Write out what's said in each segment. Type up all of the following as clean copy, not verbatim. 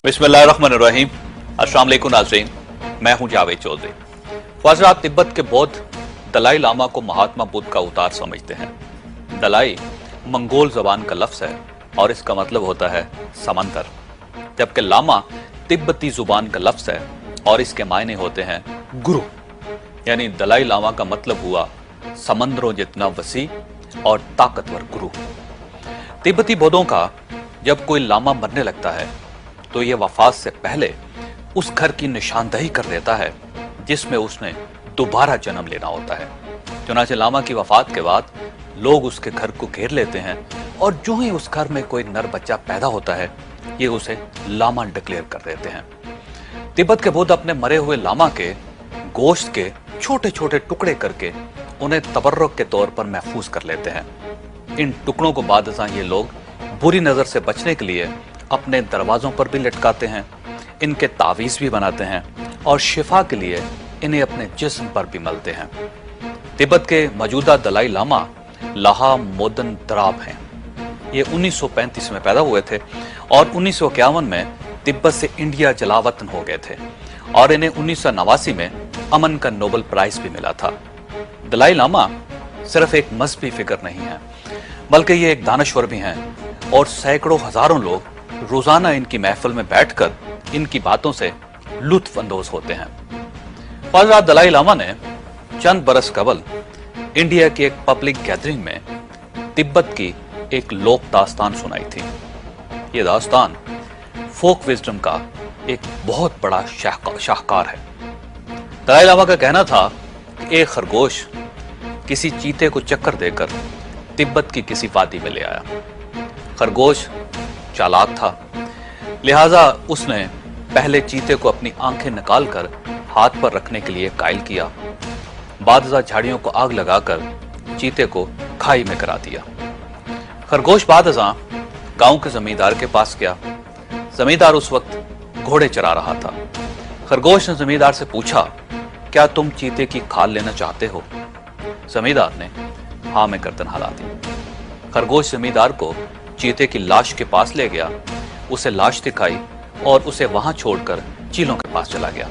बिस्मिल्लाहिर्रहमानिर्रहीम। अस्सलाम वालेकुम नाज़रीन, मैं हूं जावेद चौधरी। ख्वाजा तिब्बत के बौद्ध दलाई लामा को महात्मा बुद्ध का अवतार समझते हैं। दलाई मंगोल जबान का लफ्ज है और इसका मतलब होता है समंदर, जबकि लामा तिब्बती जुबान का लफ्ज है और इसके मायने होते हैं गुरु। यानी दलाई लामा का मतलब हुआ समंदरों जितना वसी और ताकतवर गुरु। तिब्बती बौद्धों का जब कोई लामा मरने लगता है तो यह वफात से पहले उस घर की निशानदही कर देता है जिसमें उसने दोबारा जन्म लेना होता है। चुनाचे लामा की वफात के बाद लोग उसके घर को घेर लेते हैं और जो ही उस घर में कोई नर बच्चा पैदा होता है ये उसे लामा डिक्लेयर कर देते हैं। तिब्बत के बुद्ध अपने मरे हुए लामा के गोश्त के छोटे छोटे टुकड़े करके उन्हें तबर्रुक के तौर पर महफूज कर लेते हैं। इन टुकड़ों को बादशाह ये लोग बुरी नजर से बचने के लिए अपने दरवाजों पर भी लटकाते हैं, इनके तावीज भी बनाते हैं और शिफा के लिए इन्हें अपने जिस्म पर भी मलते हैं। तिब्बत के मौजूदा दलाई लामा लाहा मोदन दराब हैं। ये 1935 में पैदा हुए थे और 1951 में तिब्बत से इंडिया जलावतन हो गए थे और इन्हें 1989 में अमन का नोबेल प्राइज भी मिला था। दलाई लामा सिर्फ एक मजहबी फिगर नहीं है बल्कि ये एक दानश्वर भी हैं और सैकड़ों हजारों लोग रोजाना इनकी महफिल में बैठकर इनकी बातों से लुत्फ अंदोज होते हैं। ख्वाजा दलाई लामा ने चंद बरस कबल इंडिया की एक पब्लिक गैदरिंग में तिब्बत की एक लोक दास्तान सुनाई थी। ये दास्तान फोक विजडम का एक बहुत बड़ा शाहकार है। दलाई लामा का कहना था कि एक खरगोश किसी चीते को चक्कर देकर तिब्बत की किसी वादी में ले आया। खरगोश चालाक था, लिहाजा उसने पहले चीते को अपनी आंखें निकालकर हाथ पर रखने के लिए कायल किया। बादशाह झाड़ियों को आग लगाकर चीते को खाई में करा दिया। खरगोश बादशाह गांव के जमींदार के पास गया। जमींदार उस वक्त घोड़े चरा रहा था। खरगोश ने जमींदार से पूछा, क्या तुम चीते की खाल लेना चाहते हो? जमींदार ने हाँ में गर्दन हिला दी। खरगोश जमींदार को चीते की लाश के पास ले गया, उसे लाश दिखाई और उसे वहां छोड़कर चीलों के पास चला गया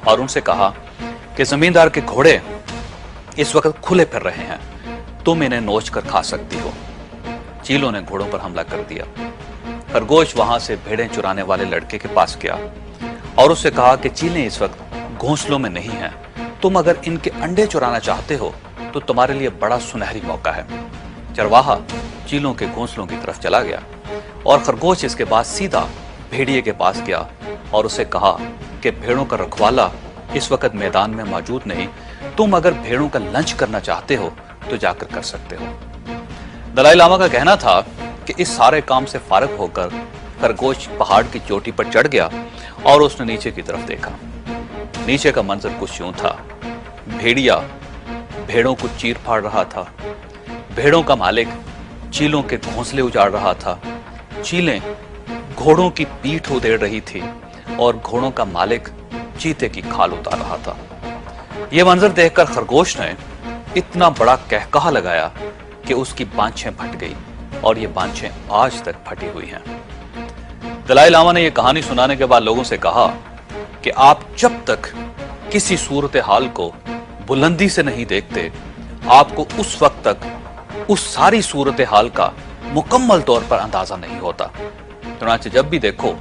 और उनसे कहा कि जमींदार के घोड़े इस वक्त खुले फिर रहे हैं, तुम इन्हें नोच कर खा सकती हो। चीलों ने घोड़ों पर हमला कर दिया। खरगोश वहां से भेड़ें चुराने वाले लड़के के पास गया और उससे कहा कि चीलें इस वक्त घोंसलों में नहीं हैं, तुम अगर इनके अंडे चुराना चाहते हो तो तुम्हारे लिए बड़ा सुनहरी मौका है। चरवाहा चीलों के घोंसलों की तरफ चला गया और खरगोश इसके बाद सीधा भेड़िए के पास गया और उसे कहा कि भेड़ों का रखवाला इस वक्त मैदान में मौजूद नहीं, तुम अगर भेड़ों का लंच करना चाहते हो तो जाकर कर सकते हो। दलाई लामा का कहना था कि इस सारे काम से फारिग होकर खरगोश पहाड़ की चोटी पर चढ़ गया और उसने नीचे की तरफ देखा। नीचे का मंजर कुछ यूं था, भेड़िया भेड़ों को चीर फाड़ रहा था, भेड़ों का मालिक चीलों के घोंसले उजाड़ रहा था, चीलें घोड़ों की पीठ उधेड़ रही थी और घोड़ों का मालिक चीते की खाल उतार रहा था। यह मंजर देखकर खरगोश ने इतना बड़ा कहकहा लगाया कि उसकी बांछें फट गई और ये बांछें आज तक फटी हुई हैं। दलाई लामा ने यह कहानी सुनाने के बाद लोगों से कहा कि आप जब तक किसी सूरत हाल को बुलंदी से नहीं देखते, आपको उस वक्त तक उस सारी सूरत हाल का मुकम्मल तौर पर अंदाजा नहीं होता। चुनांचे जब भी देखो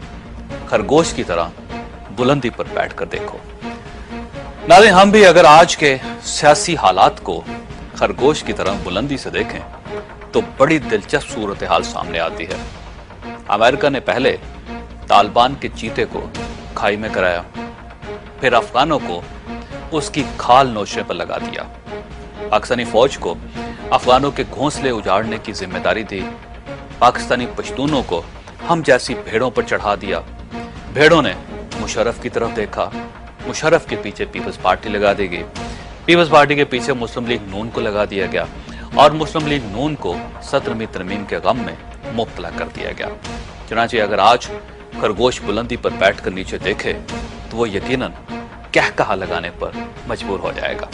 खरगोश की तरह बुलंदी पर बैठकर देखो। नाज़रीन, हम भी अगर आज के सियासी हालात को खरगोश की तरह बुलंदी से देखें तो बड़ी दिलचस्प सूरत हाल सामने आती है। अमेरिका ने पहले तालिबान के चीते को खाई में कराया, फिर अफगानों को उसकी खाल नोचने पर लगा दिया। पाकिस्तानी फौज को अफगानों के घोंसले उजाड़ने की जिम्मेदारी दी। पाकिस्तानी पश्तूनों को हम जैसी भेड़ों पर चढ़ा दिया। भेड़ों ने मुशर्रफ की तरफ देखा, मुशर्रफ के पीछे पीपल्स पार्टी लगा दी गई, पीपल्स पार्टी के पीछे मुस्लिम लीग नून को लगा दिया गया और मुस्लिम लीग नून को 17वीं तरमीम के गम में मुब्तला कर दिया गया। चुनांचे अगर आज खरगोश बुलंदी पर बैठकर नीचे देखे तो वो यकीनन कहकहा लगाने पर मजबूर हो जाएगा।